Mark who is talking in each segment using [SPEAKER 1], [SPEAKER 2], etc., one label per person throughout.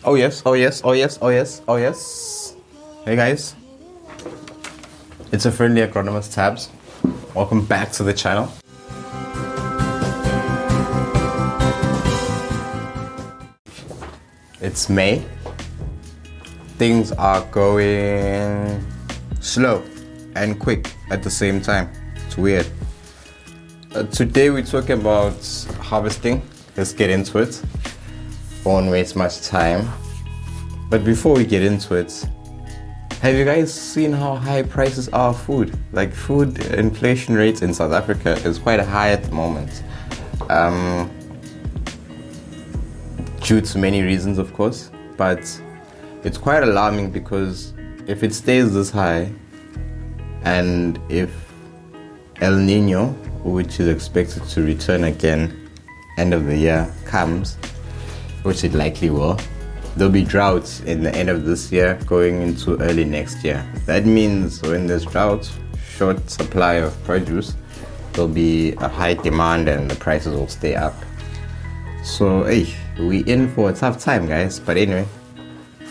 [SPEAKER 1] Oh yes, oh yes, oh yes, oh yes, oh yes. Hey guys, it's a friendly agronomist Tabs. Welcome back to the channel. It's May. Things are going slow and quick at the same time. It's weird. Today we're talking about harvesting. Let's get into it. Won't waste much time. But before we get into it, have you guys seen how high prices are of food? Like food inflation rates in South Africa is quite high at the moment. Due to many reasons, of course, but it's quite alarming because if it stays this high and if El Nino, which is expected to return again end of the year, comes, which it likely will, there'll be droughts in the end of this year going into early next year. That means when there's drought, short supply of produce, there'll be a high demand and the prices will stay up. So hey, we in for a tough time, guys. But anyway,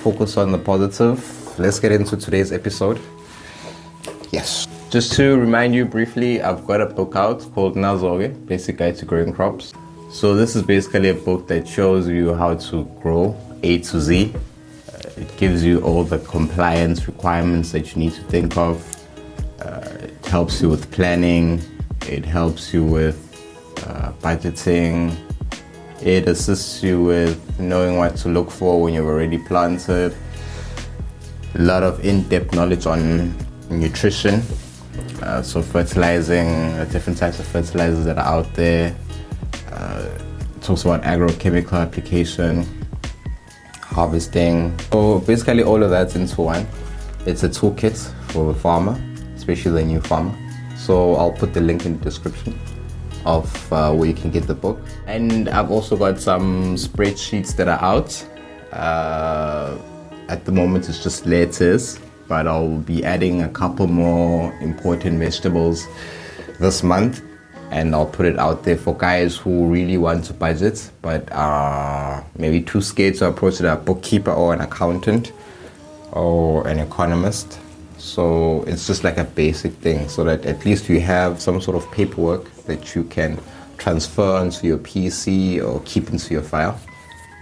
[SPEAKER 1] focus on the positive. Let's get into today's episode. Yes. Just to remind you briefly, I've got a book out called Nazoke, Basic Guide to Growing Crops. So this is basically a book that shows you how to grow A to Z. It gives you all the compliance requirements that you need to think of. It helps you with planning. It helps you with budgeting. It assists you with knowing what to look for when you've already planted. A lot of in-depth knowledge on nutrition. So fertilizing, different types of fertilizers that are out there. It talks about agrochemical application, harvesting. So basically all of that's into one. It's a toolkit for the farmer, especially the new farmer. So I'll put the link in the description of where you can get the book. And I've also got some spreadsheets that are out. At the moment it's just lettuce, but I'll be adding a couple more important vegetables this month. And I'll put it out there for guys who really want to budget but are maybe too scared to approach a bookkeeper or an accountant or an economist. So it's just like a basic thing so that at least you have some sort of paperwork that you can transfer onto your PC or keep into your file.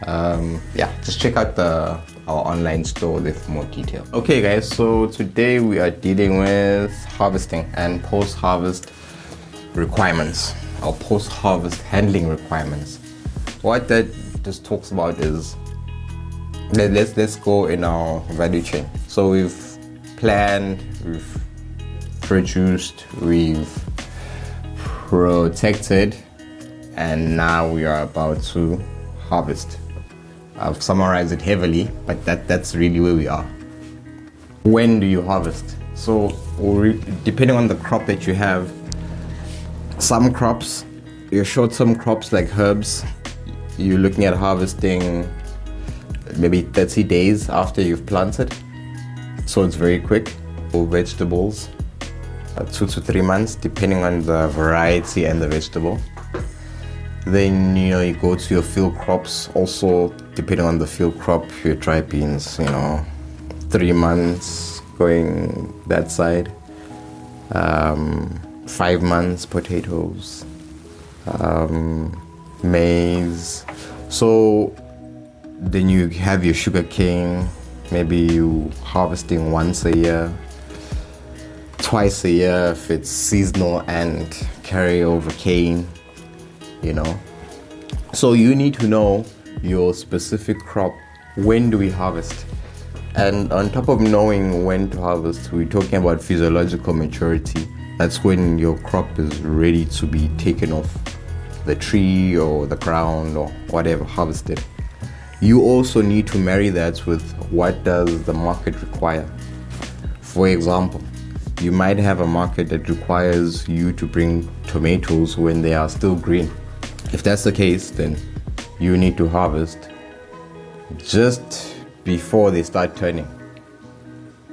[SPEAKER 1] Yeah, just check out our online store there for more detail. Okay guys, so today we are dealing with harvesting and post-harvest requirements or post-harvest handling requirements. What that just talks about is let's go in our value chain. So we've planned, we've produced, we've protected, and now we are about to harvest. I've summarized it heavily, but that's really where we are. When do you harvest? So depending on the crop that you have, some crops, your short-term crops like herbs, you're looking at harvesting maybe 30 days after you've planted. So it's very quick. For vegetables, 2 to 3 months, depending on the variety and the vegetable. Then you go to your field crops. Also, depending on the field crop, your dry beans, 3 months going that side. 5 months potatoes, maize. So then you have your sugar cane. Maybe you harvesting once a year, twice a year if it's seasonal and carryover cane, So you need to know your specific crop. When do we harvest? And on top of knowing when to harvest, we're talking about physiological maturity. That's when your crop is ready to be taken off the tree or the ground or whatever, harvested. You also need to marry that with what does the market require. For example, you might have a market that requires you to bring tomatoes when they are still green. If that's the case, then you need to harvest just before they start turning.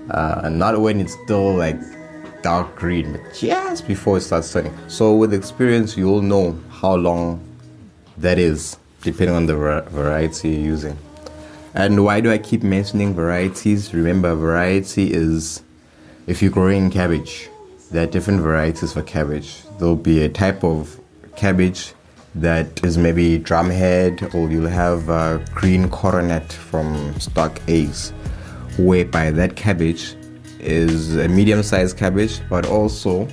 [SPEAKER 1] And not when it's still like dark green, but just before it starts turning. So with experience, you'll know how long that is, depending on the variety you're using. And why do I keep mentioning varieties? Remember, variety is, if you're growing cabbage, there are different varieties for cabbage. There'll be a type of cabbage that is maybe drumhead, or you'll have green coronet from stock A's, whereby that cabbage is a medium-sized cabbage, but also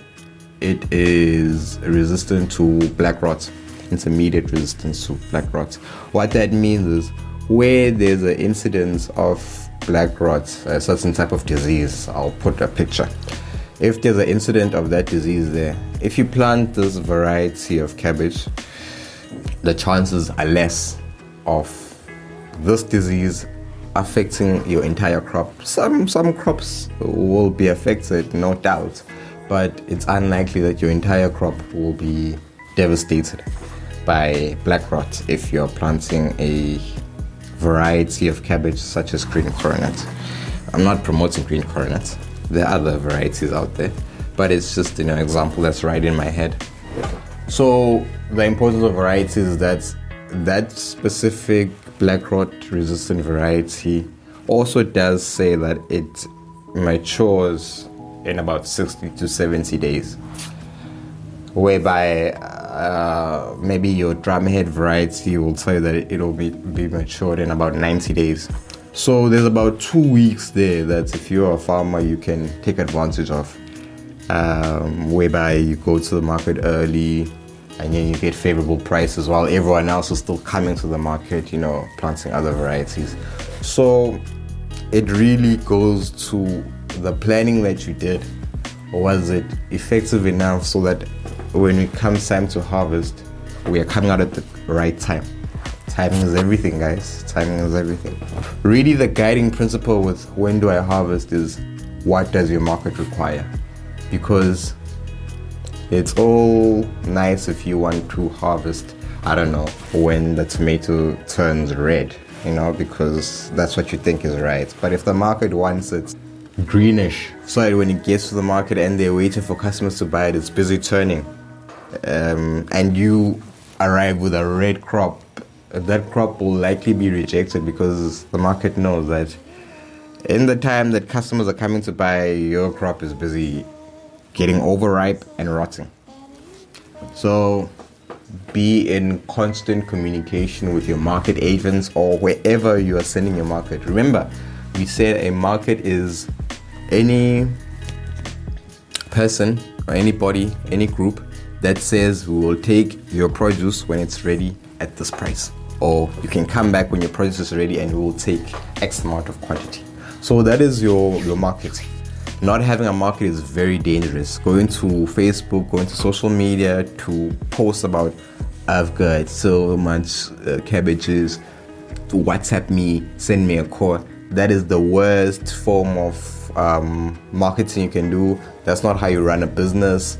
[SPEAKER 1] it is resistant to black rot, intermediate resistance to black rot. What that means is, where there's an incidence of black rot, a certain type of disease, I'll put a picture. If there's an incident of that disease there, if you plant this variety of cabbage, the chances are less of this disease affecting your entire crop. Some crops will be affected, no doubt, but it's unlikely that your entire crop will be devastated by black rot if you're planting a variety of cabbage such as green coronet. I'm not promoting green coronet. There are other varieties out there, but it's just an example that's right in my head. So the importance of varieties is that specific black rot resistant variety also does say that it matures in about 60 to 70 days, whereby maybe your drumhead variety will tell you that it'll be matured in about 90 days. So there's about 2 weeks there that if you're a farmer you can take advantage of, whereby you go to the market early and then you get favorable prices while everyone else is still coming to the market, planting other varieties. So it really goes to the planning that you did. Was it effective enough so that when it comes time to harvest, we are coming out at the right time? Timing is everything, guys. Timing is everything. Really, the guiding principle with when do I harvest is, what does your market require? Because it's all nice if you want to harvest, I don't know, when the tomato turns red, because that's what you think is right. But if the market wants it greenish, so that when it gets to the market and they're waiting for customers to buy it, it's busy turning, and you arrive with a red crop, that crop will likely be rejected because the market knows that in the time that customers are coming to buy, your crop is busy getting overripe and rotting. So be in constant communication with your market agents or wherever you are sending your market. Remember, we said a market is any person or anybody, any group that says we will take your produce when it's ready at this price, or you can come back when your produce is ready and we will take X amount of quantity. So that is your market. Not having a market is very dangerous. Going to Facebook, going to social media to post about, I've got so much cabbages, to WhatsApp me, send me a call. That is the worst form of marketing you can do. That's not how you run a business.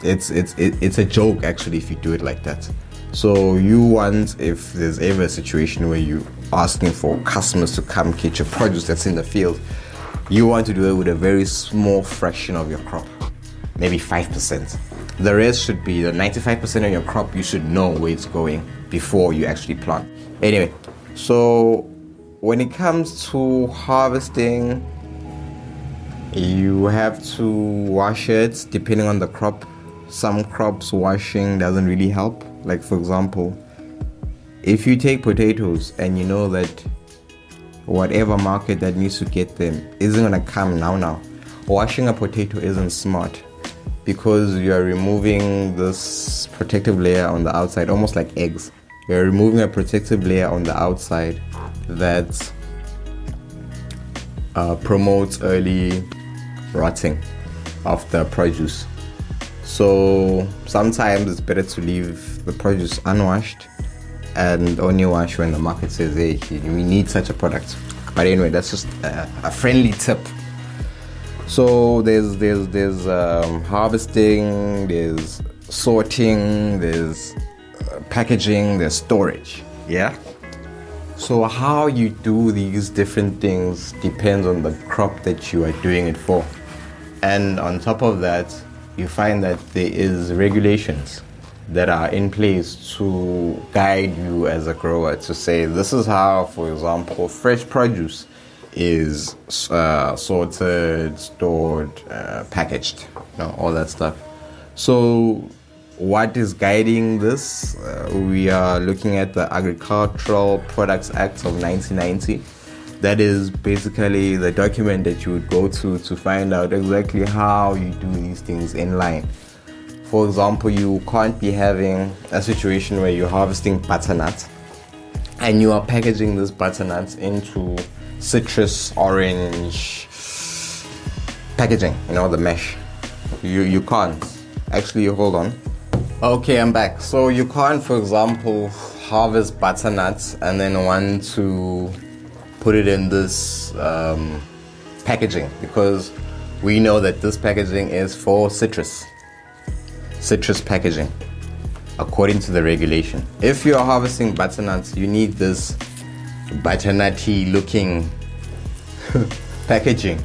[SPEAKER 1] It's a joke actually if you do it like that. So you want, if there's ever a situation where you're asking for customers to come get your produce that's in the field, you want to do it with a very small fraction of your crop, maybe 5%. The rest should be the 95% of your crop. You should know where it's going before you actually plant. Anyway, so when it comes to harvesting, you have to wash it depending on the crop. Some crops washing doesn't really help. Like for example, if you take potatoes and you know that whatever market that needs to get them isn't going to come now, washing a potato isn't smart, because you are removing this protective layer on the outside, almost like eggs. You're removing a protective layer on the outside that promotes early rotting of the produce. So sometimes it's better to leave the produce unwashed and only wash when the market says, hey, we need such a product. But anyway, that's just a friendly tip. So there's harvesting, there's sorting, there's packaging, there's storage. Yeah. So how you do these different things depends on the crop that you are doing it for. And on top of that, you find that there is regulations. that are in place to guide you as a grower to say this is how, for example, fresh produce is sorted, stored, packaged, all that stuff. So what is guiding this? We are looking at the Agricultural Products Act of 1990. That is basically the document that you would go to find out exactly how you do these things in line. For example, you can't be having a situation where you're harvesting butternut and you are packaging this butternut into citrus orange packaging, the mesh. You can't. Actually, hold on. Okay, I'm back. So you can't, for example, harvest butternuts and then want to put it in this packaging, because we know that this packaging is for citrus packaging according to the regulation. If you are harvesting butternuts, you need this butternutty looking packaging.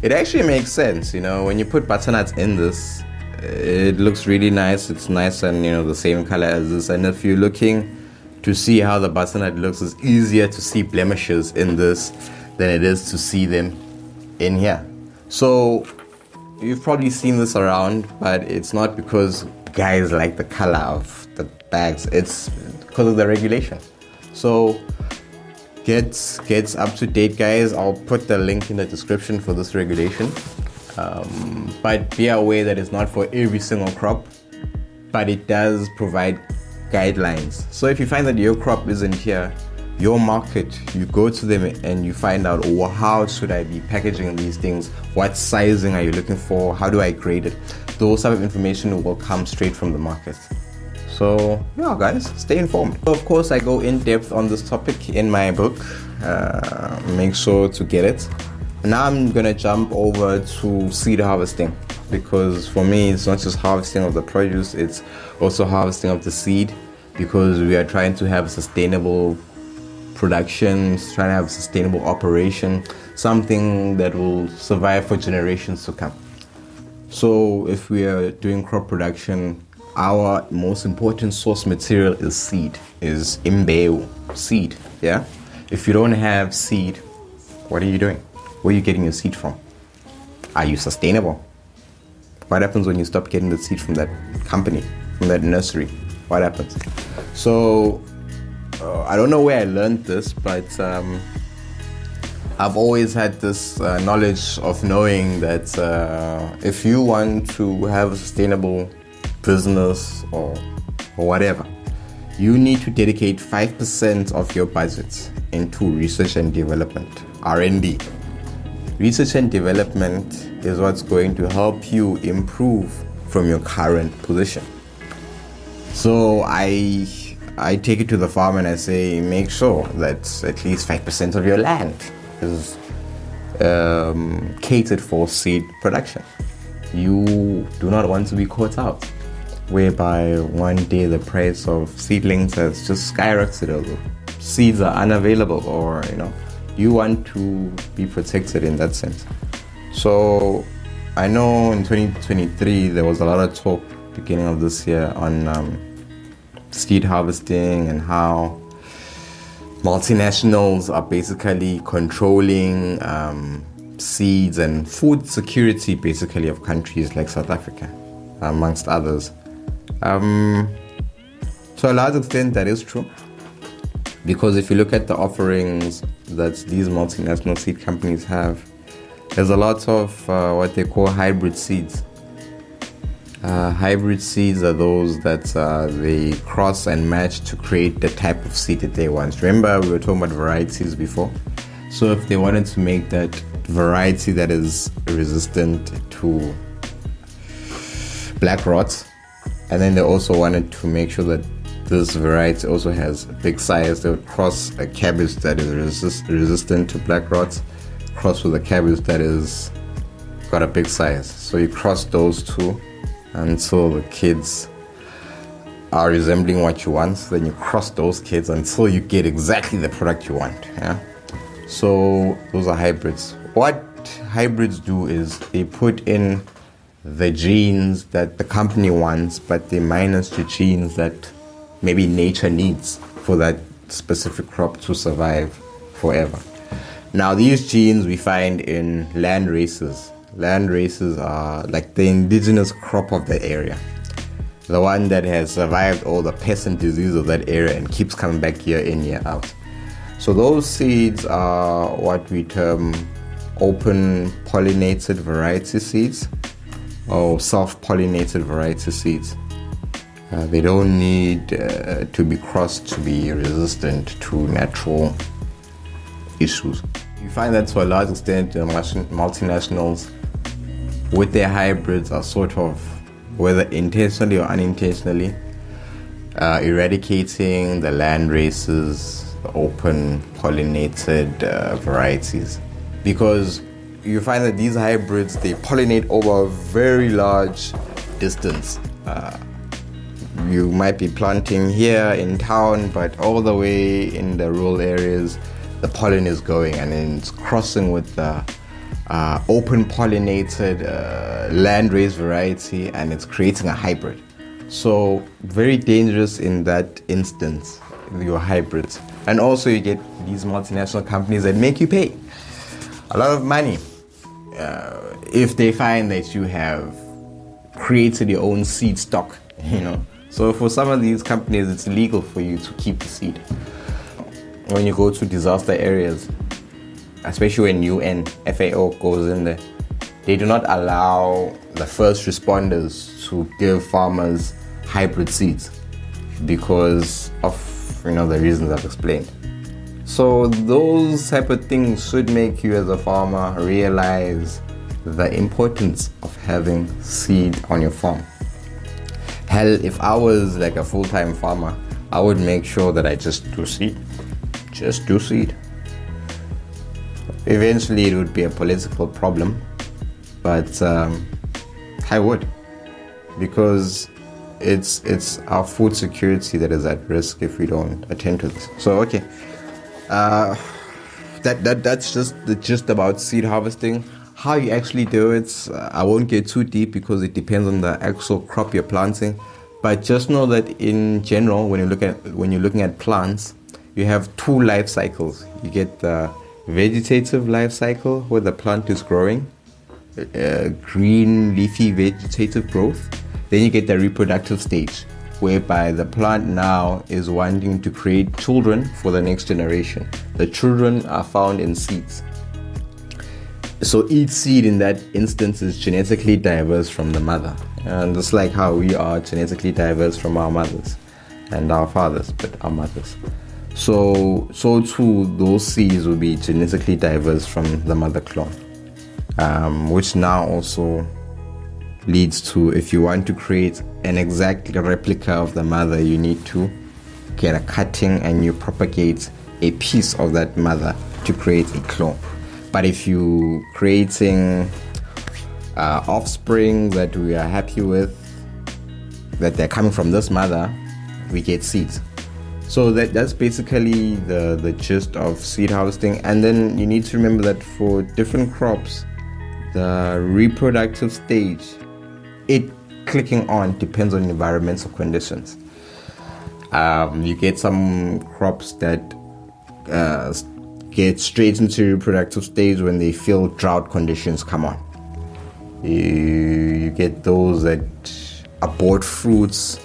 [SPEAKER 1] It actually makes sense, when you put butternuts in this, it looks really nice. It's nice and the same color as this. And if you're looking to see how the butternut looks, it's easier to see blemishes in this than it is to see them in here. So you've probably seen this around, but it's not because guys like the color of the bags. It's because of the regulation. So get up to date, guys. I'll put the link in the description for this regulation. But be aware that it's not for every single crop, but it does provide guidelines. So if you find that your crop isn't here, your market, you go to them and you find out, how should I be packaging these things? What sizing are you looking for? How do I grade it? Those type of information will come straight from the market. So yeah, guys, stay informed. So of course, I go in depth on this topic in my book. Make sure to get it. Now I'm gonna jump over to seed harvesting, because for me it's not just harvesting of the produce, it's also harvesting of the seed, because we are trying to have sustainable production, trying to have a sustainable operation, something that will survive for generations to come. So if we are doing crop production, our most important source material is seed, is imbewu, seed. Yeah. If you don't have seed, what are you doing? Where are you getting your seed from? Are you sustainable? What happens when you stop getting the seed from that company, from that nursery? What happens? So I don't know where I learned this, but I've always had this knowledge of knowing that if you want to have a sustainable business or whatever, you need to dedicate 5% of your budget into research and development, R&D. Research and development is what's going to help you improve from your current position. So I take it to the farm and I say, make sure that at least 5% of your land is catered for seed production. You do not want to be caught out, whereby one day the price of seedlings has just skyrocketed, or seeds are unavailable, or you want to be protected in that sense. So I know in 2023 there was a lot of talk beginning of this year on seed harvesting and how multinationals are basically controlling seeds and food security basically of countries like South Africa, amongst others. To a large extent that is true, because if you look at the offerings that these multinational seed companies have, there's a lot of what they call hybrid seeds. Hybrid seeds are those that they cross and match to create the type of seed that they want. Remember, we were talking about varieties before. So if they wanted to make that variety that is resistant to black rot, and then they also wanted to make sure that this variety also has a big size, they would cross a cabbage that is resistant to black rot, cross with a cabbage that is got a big size. So you cross those two until the kids are resembling what you want. Then you cross those kids until you get exactly the product you want. Yeah. So those are hybrids. What hybrids do is they put in the genes that the company wants, but they minus the genes that maybe nature needs for that specific crop to survive forever. Now, these genes we find in land races. Land races are like the indigenous crop of the area, the one that has survived all the pests and disease of that area and keeps coming back year in, year out. So those seeds are what we term open pollinated variety seeds or self-pollinated variety seeds. They don't need to be crossed to be resistant to natural issues. You find that to a large extent multinationals with their hybrids are sort of, whether intentionally or unintentionally, eradicating the land races, the open pollinated varieties, because you find that these hybrids, they pollinate over a very large distance. You might be planting here in town, but all the way in the rural areas the pollen is going and then it's crossing with the open pollinated land-raised variety, and it's creating a hybrid. So very dangerous in that instance, your hybrids. And also you get these multinational companies that make you pay a lot of money if they find that you have created your own seed stock, So for some of these companies, it's illegal for you to keep the seed. When you go to disaster areas, especially when UN, FAO goes in there, they do not allow the first responders to give farmers hybrid seeds because of the reasons I've explained. So those type of things should make you as a farmer realize the importance of having seed on your farm. Hell, if I was like a full-time farmer, I would make sure that I just do seed. Just do seed. Eventually it would be a political problem, but I would, because it's our food security that is at risk if we don't attend to this. So okay, that's just the gist about seed harvesting. How you actually do it, I won't get too deep because it depends on the actual crop you're planting. But just know that in general, when you're looking at plants, you have two life cycles. You get the vegetative life cycle where the plant is growing, green leafy vegetative growth. Then you get the reproductive stage, whereby the plant now is wanting to create children for the next generation. The children are found in seeds. So each seed in that instance is genetically diverse from the mother. And just like how we are genetically diverse from our mothers and our fathers, but our mothers. So too, those seeds will be genetically diverse from the mother clone. Which now also leads to, if you want to create an exact replica of the mother, you need to get a cutting and you propagate a piece of that mother to create a clone. But if you're creating offspring that we are happy with, that they're coming from this mother, we get seeds. So that's basically the gist of seed harvesting. And then you need to remember that for different crops, the reproductive stage, it clicking on depends on environmental conditions. You get some crops that get straight into reproductive stage when they feel drought conditions come on. You get those that abort fruits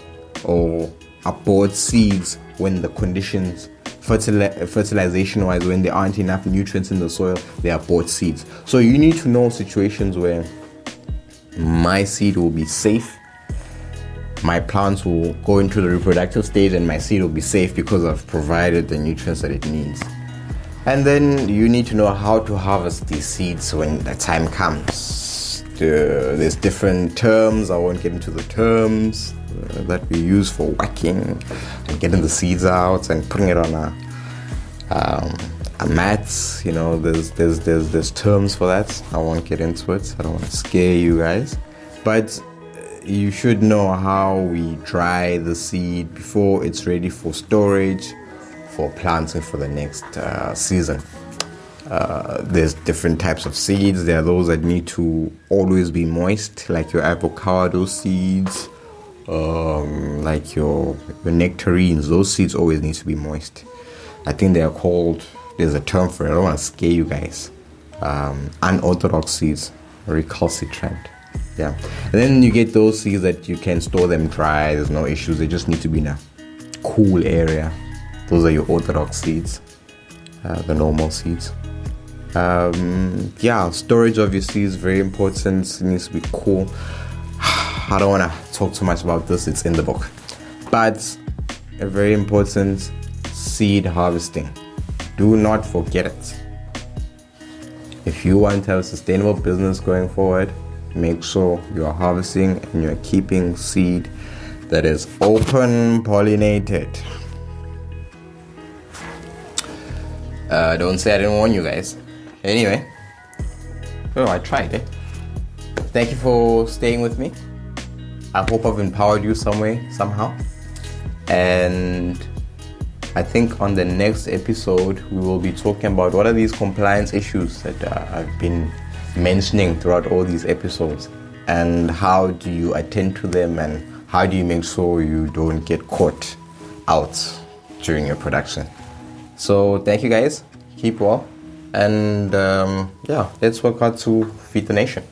[SPEAKER 1] or abort seeds when the conditions, fertilization wise, when there aren't enough nutrients in the soil, they abort seeds. So you need to know situations where my seed will be safe, my plants will go into the reproductive stage, and my seed will be safe because I've provided the nutrients that it needs. And then you need to know how to harvest these seeds when the time comes. There's different terms. I won't get into the terms that we use for whacking and getting the seeds out and putting it on a mat. There's terms for that. I won't get into it. I don't want to scare you guys. But you should know how we dry the seed before it's ready for storage, for planting for the next season. There's different types of seeds. There are those that need to always be moist, like your avocado seeds, like your nectarines. Those seeds always need to be moist. I think they are called, there's a term for it, I don't want to scare you guys. Unorthodox seeds, recalcitrant. Yeah. And then you get those seeds that you can store them dry, there's no issues, they just need to be in a cool area. Those are your orthodox seeds, the normal seeds. Storage of your seeds, very important. It needs to be cool. I don't want to talk too much about this, it's in the book. But a very important, seed harvesting. Do not forget it. If you want to have a sustainable business going forward, make sure you are harvesting and you're keeping seed that is open pollinated. Don't say I didn't warn you guys. Anyway, I tried it. Thank you for staying with me. I hope I've empowered you some way, somehow. And I think on the next episode, we will be talking about what are these compliance issues that I've been mentioning throughout all these episodes, and how do you attend to them, and how do you make sure you don't get caught out during your production. So thank you guys, keep well, and let's work hard to feed the nation.